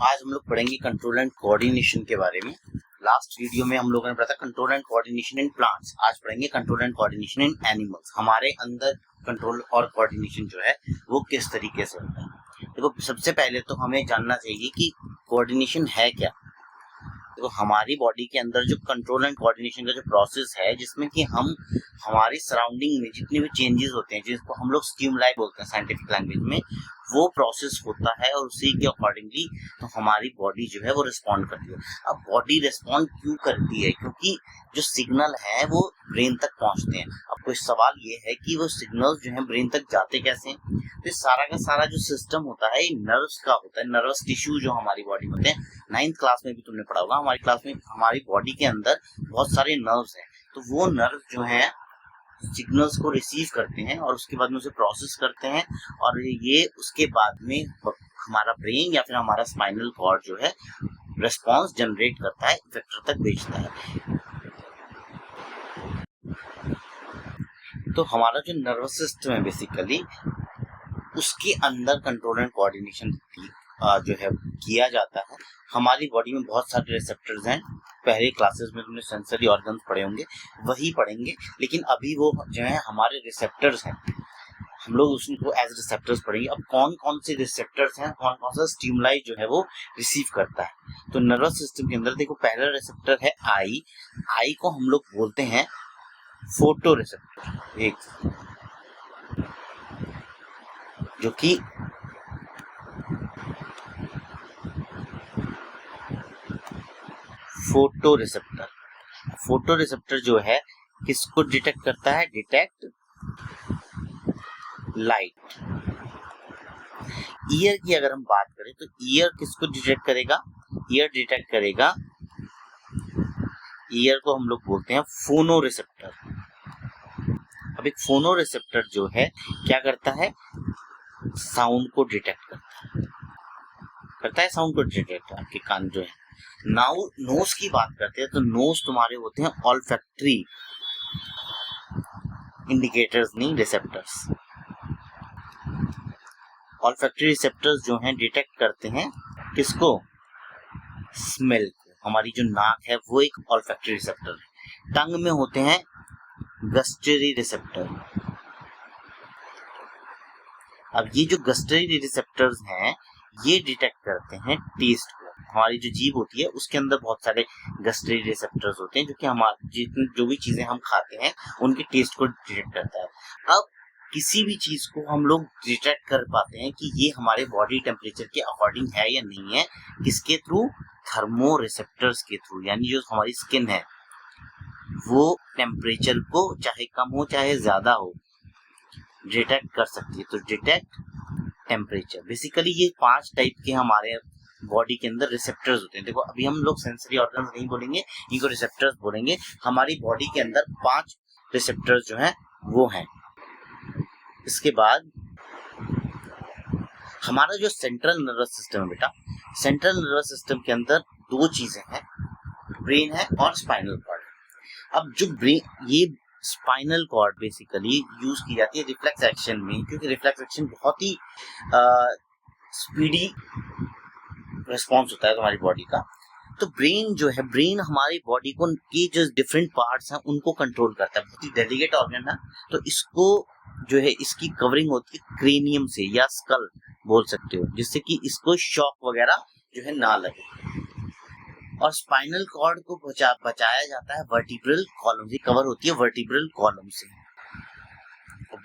आज हम लोग पढ़ेंगे कंट्रोल एंड कोऑर्डिनेशन के बारे में। लास्ट वीडियो में हम लोगों ने पढ़ा था control and coordination in plants. आज पढ़ेंगे control and coordination in animals. हमारे अंदर कंट्रोल और कोऑर्डिनेशन जो है वो किस तरीके से होता है। देखो, सबसे पहले तो हमें जानना चाहिए कि कोऑर्डिनेशन है क्या। देखो, हमारी बॉडी के अंदर जो कंट्रोल एंड कोऑर्डिनेशन का जो प्रोसेस है, जिसमें कि हम हमारी सराउंडिंग में जितने भी चेंजेस होते हैं, जिसको हम लोग स्टिमुलाई बोलते हैं साइंटिफिक लैंग्वेज में, वो प्रोसेस होता है और उसी के अकॉर्डिंगली तो हमारी बॉडी जो है वो रिस्पॉन्ड करती है। अब बॉडी रिस्पॉन्ड क्यों करती है? क्योंकि जो सिग्नल है वो ब्रेन तक पहुंचते हैं। अब कोई सवाल ये है कि वो सिग्नल जो है ब्रेन तक जाते कैसे हैं? तो सारा का सारा जो सिस्टम होता है नर्व्स का होता है। नर्वस टिश्यू जो हमारी बॉडी में होते हैं, 9th क्लास में भी तुमने पढ़ा होगा। हमारी क्लास में हमारी बॉडी के अंदर बहुत सारे नर्व्स हैं। तो वो नर्व जो है सिग्नल्स को रिसीव करते हैं और उसके बाद में उसे प्रोसेस करते हैं, और ये उसके बाद में हमारा ब्रेन या फिर हमारा स्पाइनल कॉर्ड जो है रिस्पॉन्स जनरेट करता है, इफेक्टर तक भेजता है। तो हमारा जो नर्वस सिस्टम है बेसिकली उसके अंदर कंट्रोल एंड कोऑर्डिनेशन जो है किया जाता है। हमारी बॉडी में बहुत सारे रिसेप्टर्स हैं। पहले क्लासेस में तुमने सेंसरी ऑर्गन्स पढ़े होंगे, वही पढ़ेंगे, लेकिन अभी वो जो है हमारे रिसेप्टर्स हैं, हम लोग उसको एज रिसेप्टर्स पढ़ेंगे। अब कौन कौन से रिसेप्टर्स हैं, कौन कौन सा स्टिमुलाई जो है वो रिसीव करता है। तो नर्वस सिस्टम के अंदर देखो, पहला रिसेप्टर है आई को हम लोग बोलते हैं फोटो रिसेप्टर, एक जो कि फोटो रिसेप्टर जो है किसको डिटेक्ट करता है? Detect light. ईयर की अगर हम बात करें तो ईयर किसको डिटेक्ट करेगा? ईयर डिटेक्ट करेगा, ईयर को हम लोग बोलते हैं फोनो रिसेप्टर। अब एक फोनो रिसेप्टर जो है क्या करता है? साउंड को डिटेक्ट करता है साउंड को डिटेक्ट। आपके कान जो है, नाउ नोज की बात करते हैं तो नोज तुम्हारे होते हैं ऑल्फैक्टरी इंडिकेटर्स, नहीं रिसेप्टर्स। ऑल्फैक्टरी रिसेप्टर्स जो हैं डिटेक्ट करते हैं किसको? स्मेल को। हमारी जो नाक है वो एक ऑल्फैक्टरी रिसेप्टर है। टंग में होते हैं गस्टरी रिसेप्टर। अब ये जो गस्टरी रिसेप्टर्स हैं ये डिटेक्ट करते हैं टेस्ट को। हमारी जो जीभ होती है उसके अंदर बहुत सारे गस्टरी रिसेप्टर्स होते हैं जो कि हमारे जो भी चीजें हम खाते हैं उनके टेस्ट को डिटेक्ट करता है। अब किसी भी चीज को हम लोग डिटेक्ट कर पाते हैं कि ये हमारे बॉडी टेम्परेचर के अकॉर्डिंग है या नहीं है, किसके थ्रू? थर्मो रिसेप्टर्स के थ्रू। यानी जो हमारी स्किन है वो टेम्परेचर को चाहे कम हो चाहे ज्यादा हो डिटेक्ट कर सकती है। तो डिटेक्ट टेम्परेचर, बेसिकली ये 5 टाइप के हमारे बॉडी के अंदर रिसेप्टर्स होते हैं। देखो, अभी हम लोग सेंसरी ऑर्गन्स नहीं बोलेंगे, इनको रिसेप्टर्स बोलेंगे। हमारी बॉडी के अंदर 5 रिसेप्टर्स जो हैं वो हैं। इसके बाद हमारा जो सेंट्रल नर्वस सिस्टम है बेटा, सेंट्रल नर्वस सिस्टम के अंदर 2 चीजें हैं, ब्रेन है और स्पाइनल कॉर्ड। अब जो ब्रेन, ये स्पाइनल कॉर्ड बेसिकली यूज की जाती है रिफ्लेक्स एक्शन में, क्योंकि रिफ्लेक्स एक्शन बहुत ही स्पीडी रिस्पॉन्स होता है तुम्हारी बॉडी का। तो ब्रेन जो है, ब्रेन हमारी बॉडी को की जो डिफरेंट पार्ट्स हैं उनको कंट्रोल करता है। बहुत ही डेलिकेट ऑर्गन है, तो इसको जो है इसकी कवरिंग होती है क्रेनियम से या स्कल बोल सकते हो, जिससे कि इसको शॉक वगैरह जो है ना लगे। और स्पाइनल कॉर्ड को बचाया जाता है वर्टिब्रल कॉलम से, कवर होती है वर्टिब्रल कॉलम से।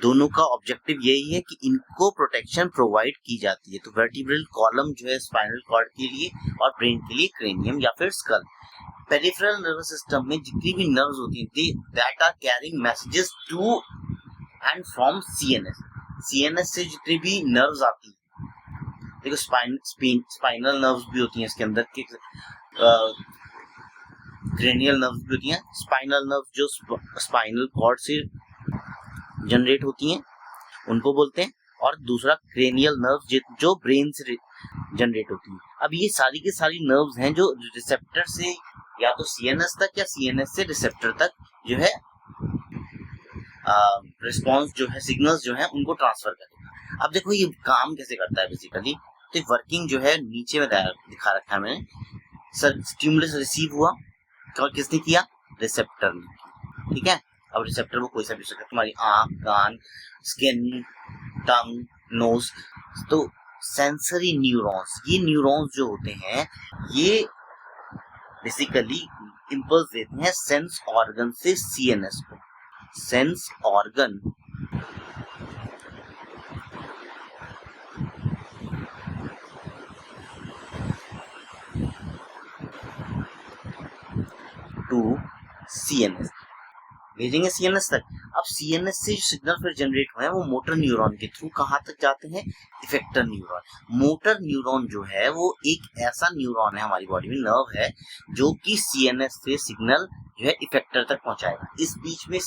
दोनों का ऑब्जेक्टिव यही है कि इनको प्रोटेक्शन प्रोवाइड की जाती है। तो वर्टिब्रल कॉलम जो है स्पाइनल कॉर्ड के लिए और ब्रेन के लिए क्रेनियम या फिर स्कल। पेरिफेरल नर्वस सिस्टम में जितनी भी नर्व्स होती हैं that are carrying messages to and from CNS. CNS से जितनी भी नर्व्स आती है, देखो स्पाइनल नर्व्स भी होती हैं इसके अंदर, क्रेनियल नर्व्स भी होती हैं। स्पाइनल नर्व्स जो स्पाइनल कॉर्ड से जनरेट होती हैं उनको बोलते हैं, और दूसरा क्रेनियल नर्व्स जो ब्रेन से जनरेट होती हैं। अब ये सारी की सारी नर्व्स हैं जो रिसेप्टर से या तो सीएनएस तक या सीएनएस से रिसेप्टर तक जो है रिस्पॉन्स जो है, सिग्नल्स जो है उनको ट्रांसफर करेगा। अब देखो ये काम कैसे करता है बेसिकली। तो वर्किंग जो है नीचे में दिखा रखा है मैंने। सर स्टिमुलस रिसीव हुआ और किसने किया? रिसेप्टर ने। ठीक है, अब रिसेप्टर वो कोई सा भी हो सकता है, तुम्हारी आंख, कान, स्किन, टंग, नोज। तो सेंसरी न्यूरॉन्स, ये न्यूरॉन्स जो होते हैं ये बेसिकली इंपल्स देते हैं सेंस ऑर्गन से सीएनएस को। सेंस ऑर्गन टू सीएनएस भेजेंगे सीएनएस तक। अब सीएनएस से जो सिग्नल फिर जनरेट हुए हैं वो मोटर न्यूरॉन के थ्रू कहाँ तक जाते हैं? Effector neuron. मोटर न्यूरॉन जो है वो एक ऐसा न्यूरॉन है हमारी बॉडी में, नर्व है, जो कि सीएनएस से सिग्नल जो है इफेक्टर तक पहुंचाएगा। इस बीच में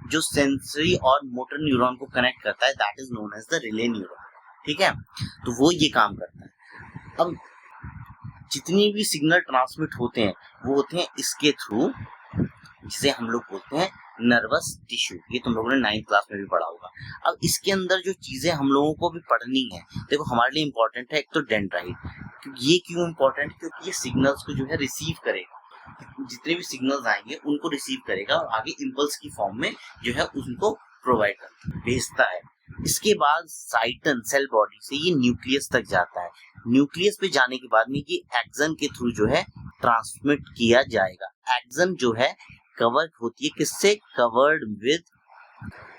जो सेंसरी और मोटर न्यूरॉन को कनेक्ट करता है that is known as the relay neuron. ठीक है, तो वो ये काम करता है। अब जितनी भी सिग्नल ट्रांसमिट होते हैं वो होते हैं इसके थ्रू, जिसे हम लोग बोलते हैं नर्वस टिश्यू। ये तुम लोगों ने 9th क्लास में भी पढ़ा होगा। अब इसके अंदर जो चीजें हम लोगों को भी पढ़नी है, देखो हमारे लिए इंपॉर्टेंट है एक तो डेंड्राइट। ये क्यों इंपॉर्टेंट? क्योंकि ये सिग्नल्स को जो है रिसीव करेगा, जितने भी सिग्नल्स आएंगे उनको रिसीव करेगा और आगे इम्पल्स की फॉर्म में जो है उनको प्रोवाइड करता है, भेजता है। इसके बाद साइटन सेल बॉडी से ये न्यूक्लियस तक जाता है। न्यूक्लियस पे जाने के बाद में ये एक्सन के थ्रू जो है ट्रांसमिट किया जाएगा। एक्सन जो है कवर होती है किससे? Covered with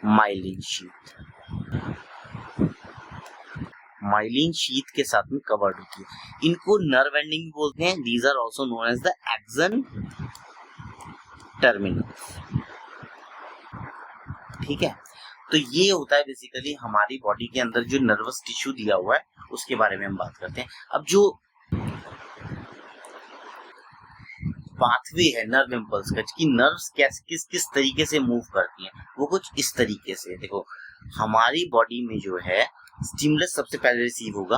myelin sheath. Myelin sheath के साथ में कवर्ड होती है। इनको नर्व एंडिंग भी बोलते हैं। These are also known as the axon terminals. ठीक है, तो ये होता है बेसिकली हमारी बॉडी के अंदर जो नर्वस टिश्यू दिया हुआ है उसके बारे में हम बात करते हैं। अब जो पाथवे है नर्व इम्पल्स का, कि नर्व्स किस तरीके से मूव करती हैं, वो कुछ इस तरीके से। देखो हमारी बॉडी में जो है स्टिमुलस सबसे पहले रिसीव होगा।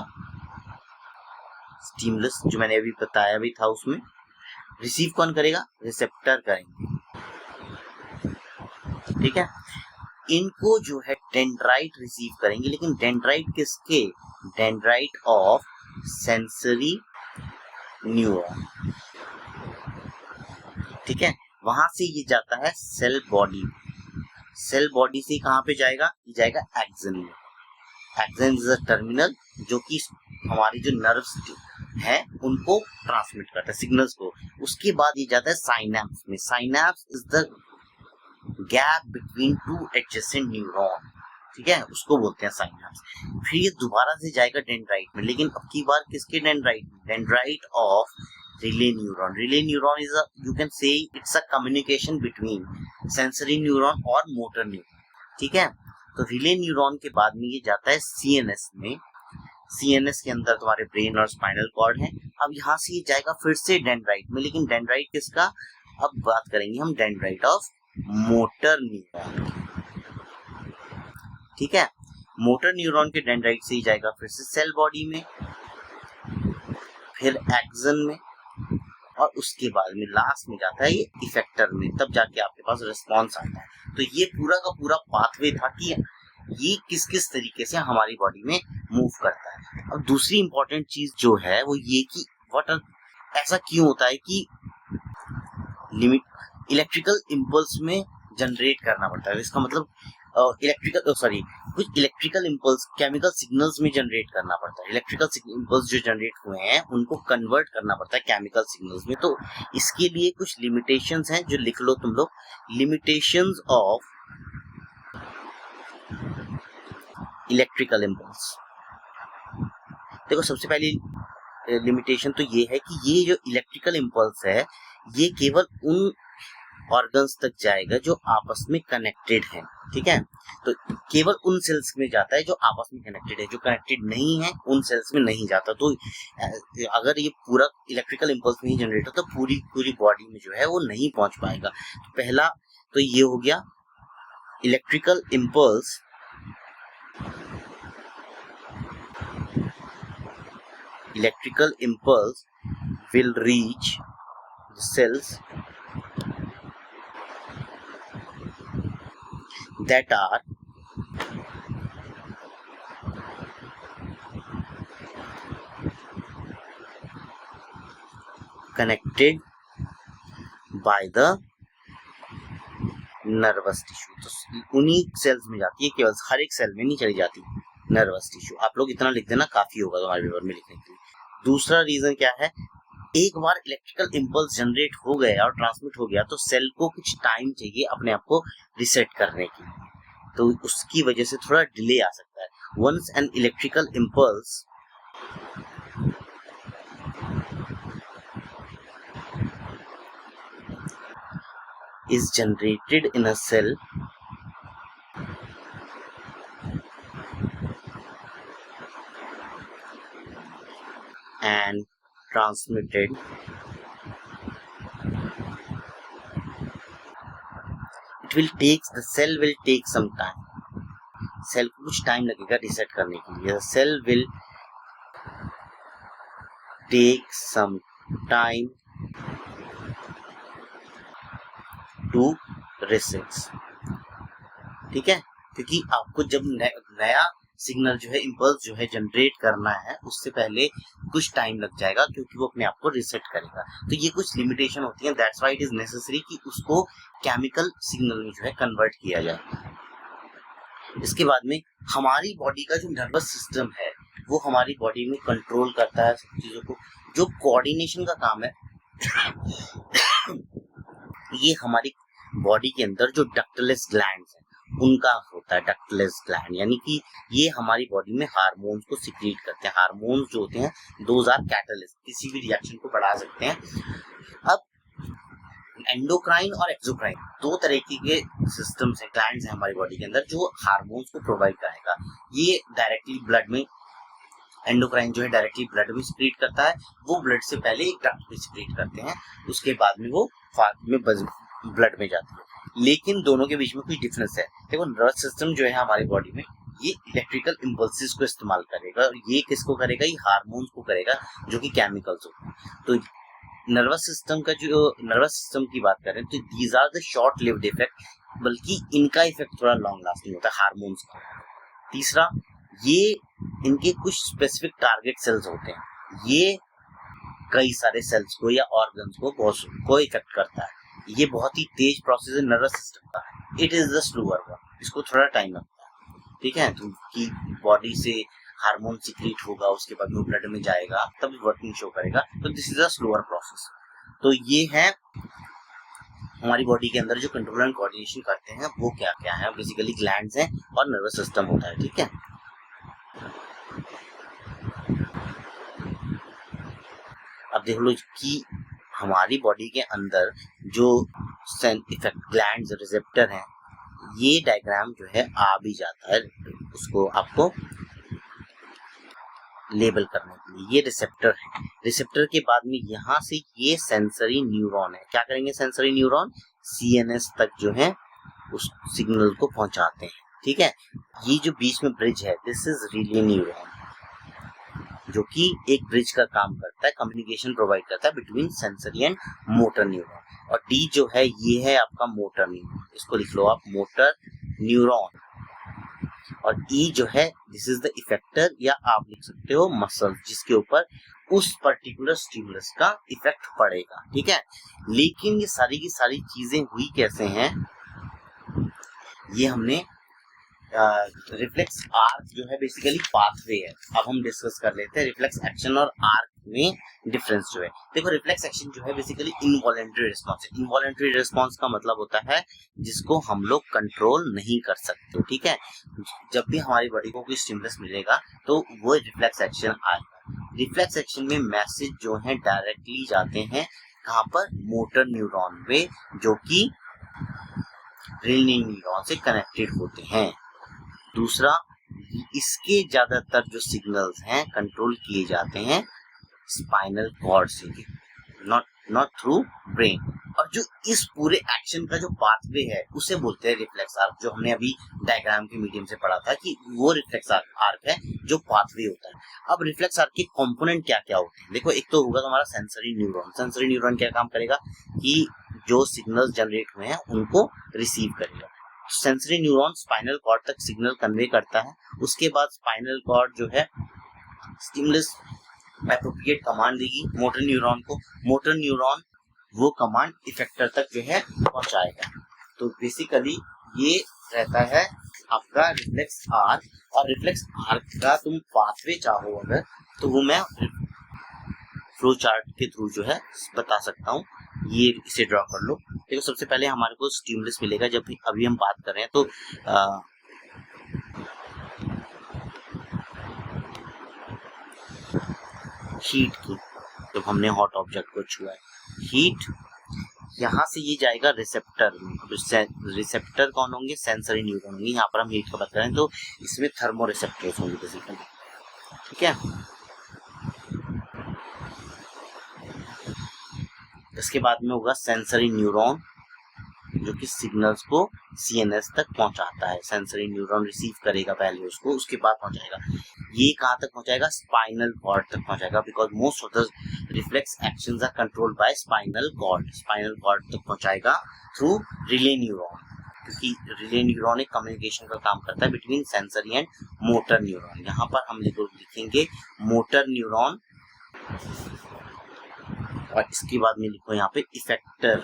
स्टिमुलस जो मैंने अभी बताया भी था, उसमें रिसीव कौन करेगा? रिसेप्टर करेंगे। ठीक है, इनको जो है डेंड्राइट रिसीव करेंगे, लेकिन डेंड्राइट किसके? Dendrite of sensory neuron. ठीक है, वहां से ये जाता है सेल बॉडी। सेल बॉडी से कहां पे जाएगा? ये जाएगा एक्सन में। एक्सन इज अ टर्मिनल जो कि हमारी जो नर्व्स हैं उनको ट्रांसमिट करता है सिग्नल्स को। उसके बाद ये जाता है साइनैप्स में। Synapse is the gap between two adjacent neuron. ठीक है, उसको बोलते हैं साइनैप्स। फिर ये दोबारा से जाएगा डेंड्राइट में, लेकिन अब की बार किसके dendrite? Dendrite of relay neuron. Relay neuron is you can say it's a communication between sensory neuron और मोटर न्यूरॉन। ठीक है, तो रिले न्यूरॉन के बाद में ये जाता है सीएनएस में। सीएनएस के अंदर तुम्हारे ब्रेन और स्पाइनल कॉर्ड है। अब यहाँ से ये जाएगा फिर से डेंड्राइट में, लेकिन डेंड्राइट किसका? अब बात करेंगे हम डेंड्राइट ऑफ मोटर न्यूरॉन। ठीक है, मोटर न्यूरॉन के डेंड्राइट से ही जाएगा फिर से सेल बॉडी में, फिर एक्सन में, और उसके बाद में लास्ट में जाता है ये इफेक्टर में। तब जाके आपके पास रिस्पॉन्स आता है। तो ये पूरा का पूरा पाथवे था कि ये किस किस तरीके से हमारी बॉडी में मूव करता है। अब दूसरी इंपॉर्टेंट चीज जो है वो ये कि ऐसा क्यों होता है कि लिमिट इलेक्ट्रिकल इम्पल्स में जनरेट करना पड़ता है। इसका मतलब कुछ इलेक्ट्रिकल इम्पल्स केमिकल सिग्नल्स में जनरेट करना पड़ता है। इलेक्ट्रिकल इम्पल्स जो जनरेट हुए हैं उनको कन्वर्ट करना पड़ता है केमिकल सिग्नल्स में। तो इसके लिए कुछ लिमिटेशंस हैं जो लिख लो तुम लोग। Limitations of electrical impulse. देखो सबसे पहली लिमिटेशन तो ये है कि ये जो इलेक्ट्रिकल इम्पल्स है ये केवल उन ऑर्गन्स तक जाएगा जो आपस में कनेक्टेड हैं। ठीक है, तो केवल उन सेल्स में जाता है जो आपस में कनेक्टेड है। जो कनेक्टेड नहीं है उन सेल्स में नहीं जाता। तो अगर ये पूरा इलेक्ट्रिकल इम्पल्स नहीं जनरेट होता तो पूरी बॉडी में जो है वो नहीं पहुंच पाएगा। तो पहला तो ये हो गया electrical impulse will reach the cells that are connected by the nervous tissue. तो उन्हीं सेल्स में जाती है, केवल हर एक सेल में नहीं चली जाती नर्वस टिश्यू। आप लोग इतना लिख देना, काफी होगा तुम्हारे पेपर में लिखने के लिए। दूसरा रीजन क्या है, एक बार इलेक्ट्रिकल इम्पल्स जनरेट हो गया और ट्रांसमिट हो गया तो सेल को कुछ टाइम चाहिए अपने आप को रिसेट करने के लिए, तो उसकी वजह से थोड़ा डिले आ सकता है। Once an electrical impulse is generated in a cell and transmitted, the cell will take some time. Cell को कुछ टाइम लगेगा रिसेट करने के लिए। Cell will take some time to reset. ठीक है, क्योंकि आपको जब नया सिग्नल जो है, इम्पल्स जो है जनरेट करना है, उससे पहले कुछ टाइम लग जाएगा क्योंकि वो अपने आप को रिसेट करेगा। तो ये कुछ लिमिटेशन होती है, that's why it is necessary कि उसको केमिकल सिग्नल में जो है कन्वर्ट किया जाए। इसके बाद में हमारी बॉडी का जो नर्वस सिस्टम है वो हमारी बॉडी में कंट्रोल करता है सब चीजों को। जो कोऑर्डिनेशन का काम है ये हमारी बॉडी के अंदर जो डक्टलेस ग्लैंड्स हैं उनका होता है। डक्टलेस ग्लैंड यानी कि ये हमारी बॉडी में हार्मोन्स को सिक्रीट करते हैं। हार्मोन्स जो होते हैं दोज आर कैटलिस्ट, किसी भी रिएक्शन को बढ़ा सकते हैं। अब एंडोक्राइन और एक्सोक्राइन दो तरीके के सिस्टम्स हैं, ग्लैंड्स हैं हमारी बॉडी के अंदर जो हार्मोन्स को प्रोवाइड करेगा। ये डायरेक्टली ब्लड में, एंडोक्राइन जो है डायरेक्टली ब्लड में सिक्रीट करता है, वो ब्लड से पहले एक डक्ट में सिक्रीट करते हैं, उसके बाद में वो फास्ट में ब्लड में जाती है। लेकिन दोनों के बीच में कुछ डिफरेंस है। देखो नर्वस सिस्टम जो है हमारी बॉडी में ये इलेक्ट्रिकल इम्पल्सेस को इस्तेमाल करेगा और ये किसको करेगा, ये हार्मोन्स को करेगा जो कि केमिकल्स होते हैं। तो नर्वस सिस्टम का जो नर्वस सिस्टम की बात करें तो these are the short lived effect, बल्कि इनका इफेक्ट थोड़ा लॉन्ग लास्टिंग होता है हार्मोन्स का। तीसरा, ये इनके कुछ स्पेसिफिक टारगेट सेल्स होते हैं, ये कई सारे सेल्स को या ऑर्गन्स को इफेक्ट करता है। ये बहुत ही तेज प्रोसेस है नर्वस सिस्टम का। It is the slower one, इसको थोड़ा टाइम लगता है। ठीक है, तो कि बॉडी से हार्मोन सिक्रीट होगा, उसके बाद में ब्लड में जाएगा, तभी वर्किंग शो करेगा। तो this is a slower process. तो ये है हमारी बॉडी के अंदर जो कंट्रोल एंड कोऑर्डिनेशन करते हैं वो क्या क्या है। बेसिकली ग्लैंड्स हैं और नर्वस सिस्टम होता है। ठीक है, अब देख लो कि हमारी बॉडी के अंदर जो इफेक्ट ग्लैंड्स रिसेप्टर हैं, ये डायग्राम जो है आ भी जाता है उसको आपको लेबल करने के लिए। ये रिसेप्टर है, रिसेप्टर के बाद में यहाँ से ये सेंसरी न्यूरॉन है। क्या करेंगे सेंसरी न्यूरॉन, सीएनएस तक जो है उस सिग्नल को पहुंचाते हैं। ठीक है, ये जो बीच में ब्रिज है दिस इज रिले न्यूरॉन, जो कि एक ब्रिज का काम करता है, कम्युनिकेशन प्रोवाइड करता है between sensory and motor neuron. और डी जो है ये है आपका मोटर न्यूरॉन, इसको लिख लो आप मोटर न्यूरॉन। और ई जो है दिस इज द इफेक्टर, या आप लिख सकते हो मसल, जिसके ऊपर उस पर्टिकुलर स्टिमुलस का इफेक्ट पड़ेगा। ठीक है, लेकिन ये सारी की सारी चीजें हुई कैसे हैं, ये हमने रिफ्लेक्स आर्क जो है बेसिकली पाथवे है। अब हम डिस्कस कर लेते हैं रिफ्लेक्स एक्शन और आर्क में डिफरेंस जो है। देखो रिफ्लेक्स एक्शन जो है बेसिकली इनवॉलंटरी रिस्पॉन्स है। इनवॉलंटरी रिस्पॉन्स का मतलब होता है जिसको हम लोग कंट्रोल नहीं कर सकते। ठीक है, जब भी हमारी बॉडी को कोई स्टिमुलस मिलेगा तो वो रिफ्लेक्स एक्शन आएगा। रिफ्लेक्स एक्शन में मैसेज जो है डायरेक्टली जाते हैं कहाँ पर, मोटर न्यूरॉन में, जो कि रिले न्यूरॉन से कनेक्टेड होते हैं। दूसरा, इसके ज्यादातर जो सिग्नल्स हैं कंट्रोल किए जाते हैं स्पाइनल कॉर्ड से, नॉट थ्रू ब्रेन। और जो इस पूरे एक्शन का जो पाथवे है उसे बोलते हैं रिफ्लेक्स आर्क, जो हमने अभी डायग्राम के मीडियम से पढ़ा था कि वो रिफ्लेक्स आर्क है जो पाथवे होता है। अब रिफ्लेक्स आर्क के कंपोनेंट क्या क्या होते हैं, देखो एक तो होगा हमारा सेंसरी न्यूरॉन। सेंसरी न्यूरॉन क्या काम करेगा कि जो सिग्नल्स जनरेट हुए हैं उनको रिसीव करेगा। सेंसरी न्यूरॉन स्पाइनल कॉर्ड तक सिग्नल कन्वे करता है। उसके बाद स्पाइनल कॉर्ड जो है स्टिमुलस एप्रोप्रिएट कमांड देगी मोटर न्यूरॉन को, मोटर न्यूरॉन वो कमांड इफेक्टर तक जो है पहुंचाएगा। तो बेसिकली ये रहता है आपका रिफ्लेक्स आर्क, और रिफ्लेक्स आर्क का तुम पाथवे चाहो अगर तो वो मैं फ्लो चार्ट के थ्रू जो है बता सकता हूँ। ये इसे ड्रॉ कर लो। देखो सबसे पहले हमारे को स्टिमुलस मिलेगा, जब अभी हम बात कर रहे हैं तो हीट की, जब हमने हॉट ऑब्जेक्ट को छुआ है, हीट यहाँ से ये जाएगा रिसेप्टर में। रिसेप्टर कौन होंगे? सेंसरी न्यूरॉन होंगे। यहाँ पर हम हीट का बात करें तो इसमें थर्मो रिसेप्टर्स होंगे बेसिकली, ठीक है। इसके बाद में होगा सेंसरी न्यूरॉन, जो कि सिग्नल्स को सीएनएस तक पहुंचाता है। सेंसरी न्यूरॉन रिसीव करेगा पहले उसको, उसके बाद पहुंचाएगा। ये कहाँ तक पहुंचाएगा? स्पाइनल कॉर्ड तक पहुंचाएगा, because most of the reflex actions are controlled by spinal cord. Spinal cord तक पहुंचाएगा थ्रू रिले न्यूरॉन, क्योंकि रिले न्यूरॉन एक कम्युनिकेशन का काम करता है between sensory and motor neuron. यहाँ पर हम लिखेंगे मोटर न्यूरॉन, और इसके बाद में लिखो यहाँ पे इफेक्टर।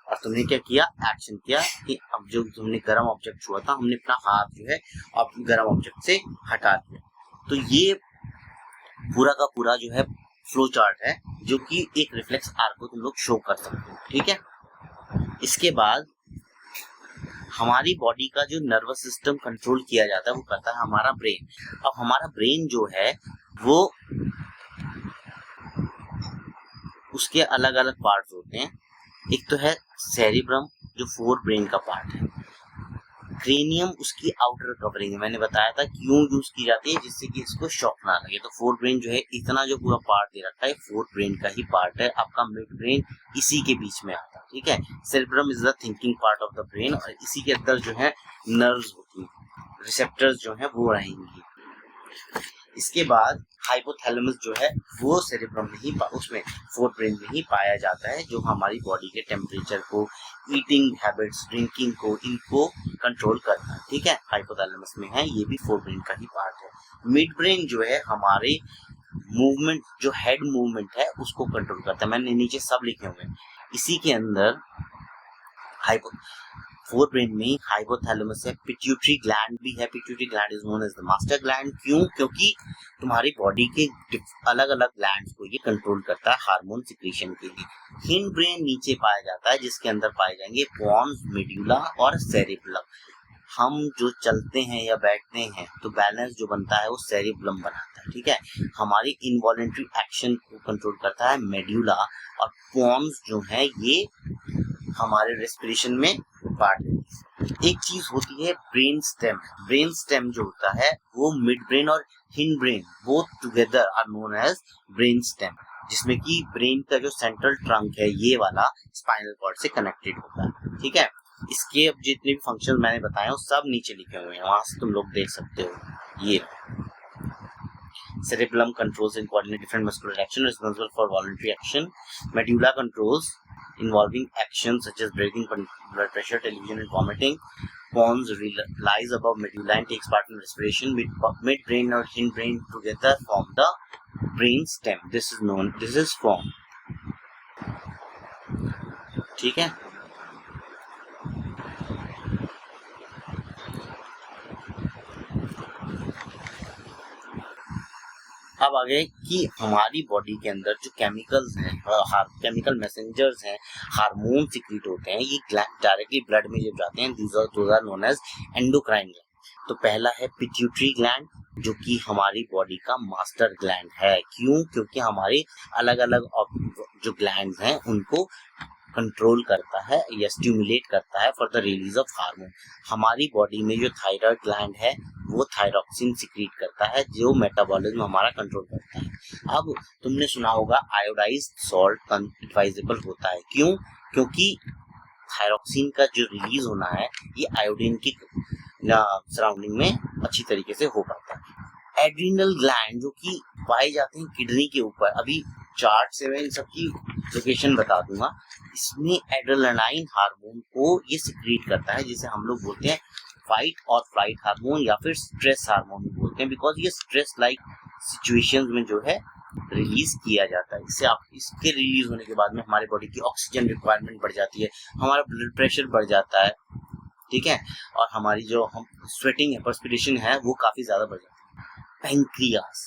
और तुमने क्या किया? एक्शन किया कि अब जो तुमने गर्म ऑब्जेक्ट छुआ था, हमने अपना हाथ जो है अब गर्म ऑब्जेक्ट से हटा दिया। तो ये पूरा का पूरा जो है फ्लो चार्ट है, जो कि एक रिफ्लेक्स आर्क को तुम लोग शो कर सकते हो, ठीक है। इसके बाद हमारी बॉडी का जो नर्वस सिस्टम कंट्रोल किया जाता है वो करता है हमारा ब्रेन। अब हमारा ब्रेन जो है वो उसके अलग अलग पार्ट्स होते हैं। एक तो है सेरिब्रम, जो फोर ब्रेन का पार्ट है। क्रेनियम उसकी आउटर कवरिंग है। मैंने बताया था क्यों यूज की जाती है, जिससे कि इसको शॉक ना लगे। तो फोर ब्रेन जो है, इतना जो पूरा पार्ट दे रखा है, फोर ब्रेन का ही पार्ट है। आपका मिड ब्रेन इसी के बीच में आता है, ठीक है। Cerebrum is the thinking part of the brain, और इसी के अंदर जो है नर्व्स होती हैं, रिसेप्टर्स जो है वो रहेंगी। इसके बाद हाइपोथैलेमस जो है वो सेरिब्रम में ही, उसमें फोर्थ ब्रेन में ही पाया जाता है, जो हमारी बॉडी के टेम्परेचर को, ईटिंग हैबिट्स, ड्रिंकिंग को, इनको कंट्रोल करता है, ठीक है। हाइपोथैलेमस में है, ये भी फोर्थ ब्रेन का ही पार्ट है। मिड ब्रेन जो है हमारे मूवमेंट, जो हेड मूवमेंट है उसको कंट्रोल करता है। मैंने नीचे सब लिखे हुए हैं। इसी के अंदर फोर्थ ब्रेन में हाइपोथैलेमस है, पिट्यूटरी ग्लैंड भी है। Pituitary gland is known as the master gland. क्यों? क्योंकि तुम्हारी बॉडी के अलग अलग ग्लैंड्स को ये कंट्रोल करता है हार्मोन सिक्रीशन के लिए। हिंड ब्रेन नीचे पाया जाता है, जिसके अंदर पाए जाएंगे पॉन्स, मेड्यूला और सेरिबेलम। हम जो चलते हैं या बैठते हैं तो बैलेंस जो बनता है वो सेरिबेलम बनाता है, ठीक है। हमारी इनवॉलेंट्री एक्शन को कंट्रोल करता है मेड्यूला, और पॉन्स जो है ये हमारे रेस्पिरेशन में पार्ट है। एक चीज होती है ब्रेन स्टेम। ब्रेन स्टेम जो होता है वो मिड ब्रेन और hindbrain both together are known as brainstem, जिसमें कि ब्रेन का जो सेंट्रल ट्रंक है ये वाला स्पाइनल कॉर्ड से कनेक्टेड होता है, ठीक है। इसके अब जितने भी फंक्शन मैंने बताए वो सब नीचे लिखे हुए हैं, वहां से तुम लोग देख सकते हो। ये cerebellum controls and coordinate different muscular action responsible for voluntary action. Medulla controls involving actions such as breathing, blood pressure, television and vomiting. Pons lies above medulla and takes part in respiration. Midbrain or hindbrain together form the brain stem. This is form. ठीक है। अब आगे कि हमारी body के अंदर जो chemicals हैं, केमिकल मैसेंजर्स हैं, हार्मोन सिक्रीट होते हैं, ये डायरेक्टली ब्लड में जब जाते हैं, those are known as endocrine gland. तो पहला है पिट्यूटरी ग्लैंड, जो कि हमारी बॉडी का मास्टर ग्लैंड है। क्यों? क्योंकि हमारे अलग अलग जो ग्लैंड्स हैं उनको कंट्रोल करता है या स्टिमुलेट करता है for the release of hormone. हमारी बॉडी में जो थायराइड ग्लैंड है वो थायरॉक्सिन सिक्रीट करता है, जो मेटाबॉलिज्म हमारा कंट्रोल करता है। अब तुमने सुना होगा आयोडाइज्ड सॉल्ट एडवाइजेबल होता है। क्यों? क्योंकि थायरॉक्सिन का जो रिलीज होना है ये आयोडीन की सराउंडिंग में अच्छी तरीके से हो पाता है। एड्रिनल ग्लैंड जो कि पाए जाते हैं किडनी के ऊपर, अभी चार्ट से मैं इन सबकी लोकेशन बता दूंगा। इसमें एड्रेनालाइन हार्मोन को ये सिक्रीट करता है, जिसे हम लोग बोलते हैं फाइट और फ्लाइट हार्मोन या फिर स्ट्रेस हार्मोन बोलते हैं, बिकॉज ये स्ट्रेस लाइक सिचुएशंस में जो है रिलीज किया जाता है। इससे आप इसके रिलीज होने के बाद में हमारे बॉडी की ऑक्सीजन रिक्वायरमेंट बढ़ जाती है, हमारा ब्लड प्रेशर बढ़ जाता है, ठीक है, और हमारी जो हम स्वेटिंग है, पर्सपिरेशन है, वो काफी ज्यादा बढ़ जाती है।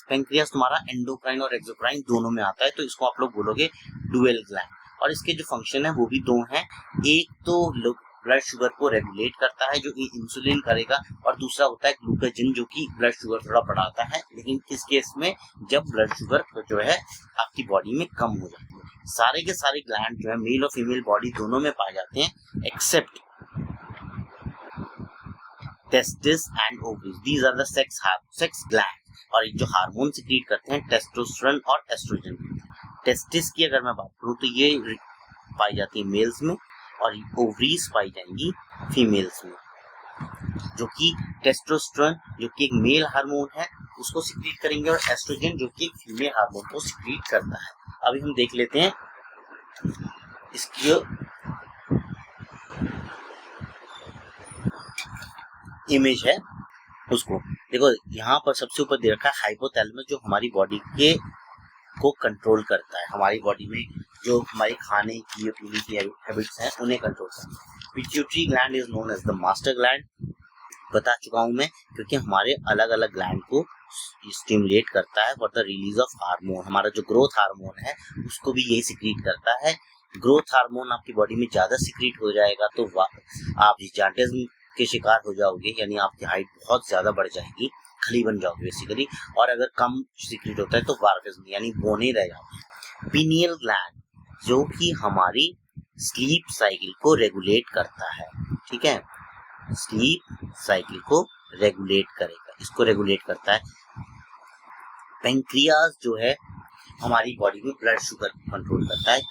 पेंक्रियास तुम्हारा एंडोक्राइन और एक्सोक्राइन दोनों में आता है, तो इसको आप लोग बोलोगे डुअल ग्लैंड, और इसके जो फंक्शन है वो भी दो हैं। एक तो ब्लड शुगर को रेगुलेट करता है जो कि इंसुलिन करेगा, और दूसरा होता है ग्लूकोजन जो कि ब्लड शुगर थोड़ा बढ़ाता है, लेकिन किस केस में, जब ब्लड शुगर जो है आपकी बॉडी में कम हो जाती है। सारे के सारे ग्लैंड जो है मेल और फीमेल बॉडी दोनों में पाए जाते हैं, except testis and ovaries, these are the sex gland, और जो हार्मोन सिक्रीट करते हैं टेस्टोस्टेरोन और एस्ट्रोजन। टेस्टिस की अगर मैं बात करूं तो ये पाई जाती है मेल्स में, और ओवरीज पाई जाएंगी फीमेल्स में, जो कि टेस्टोस्टेरोन जो कि एक मेल हार्मोन है उसको सिक्रीट करेंगे, और एस्ट्रोजन जो कि एक फीमेल हार्मोन को सिक्रीट करता है। अभी हम देख लेते हैं इसकी इमेज है उसको। देखो यहाँ पर सबसे ऊपर दे रखा है हाइपोथैलेमस, जो हमारी बॉडी के को कंट्रोल करता है, हमारी बॉडी में जो हमारी खाने की और पीने की हैबिट्स हैं उन्हें कंट्रोल करता है। Pituitary gland is known as the master gland, बता चुका हूं मैं, क्योंकि हमारे अलग अलग ग्लैंड को स्टिमुलेट करता है for the release of hormone. हमारा जो ग्रोथ हार्मोन है उसको भी यही सिक्रीट करता है। ग्रोथ हार्मोन आपकी बॉडी में ज्यादा सिक्रीट हो जाएगा तो आप जार्डिज्म के शिकार हो जाओगे, यानी आपकी हाइट बहुत ज्यादा बढ़ जाएगी, खली बन जाओगे बेसिकली, और अगर कम सिक्रीट होता है तो वार्फिज्म यानी बोने रह जाते हैं। पीनियल ग्लैंड जो कि हमारी स्लीप साइकिल को रेगुलेट करता है, ठीक है, स्लीप साइकिल को रेगुलेट करेगा, इसको रेगुलेट करता है। पेंक्रियास जो है हमारी बॉडी में ब्लड शुगर कंट्रोल करता है।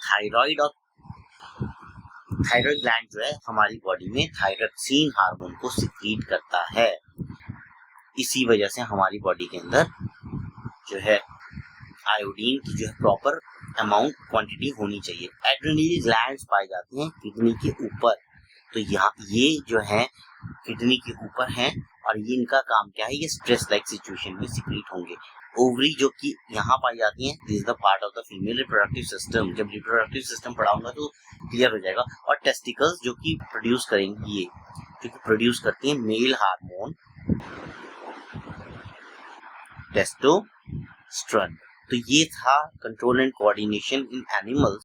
थायराइड ग्लैंड जो है हमारी बॉडी में थायरोक्सिन हार्मोन को सिक्रीट करता है। इसी वजह से हमारी बॉडी के अंदर जो है आयोडीन की जो है प्रॉपर अमाउंट क्वांटिटी होनी चाहिए। एड्रेनल ग्लैंड्स पाए जाते हैं किडनी के ऊपर, तो यहाँ ये जो है किडनी के ऊपर हैं, और ये इनका काम क्या है, ये स्ट्रेस लाइक सिचुएशन में सिक्रीट होंगे। ओवरी जो कि यहाँ पाई जाती हैं, this is the part of the female reproductive system, जब रिप्रोडक्टिव सिस्टम पढ़ाऊंगा तो क्लियर हो जाएगा। और टेस्टिकल्स जो कि प्रोड्यूस करेंगी, ये जो कि प्रोड्यूस करती हैं मेल हार्मोन टेस्टोस्टेरोन। तो ये था control and coordination in animals.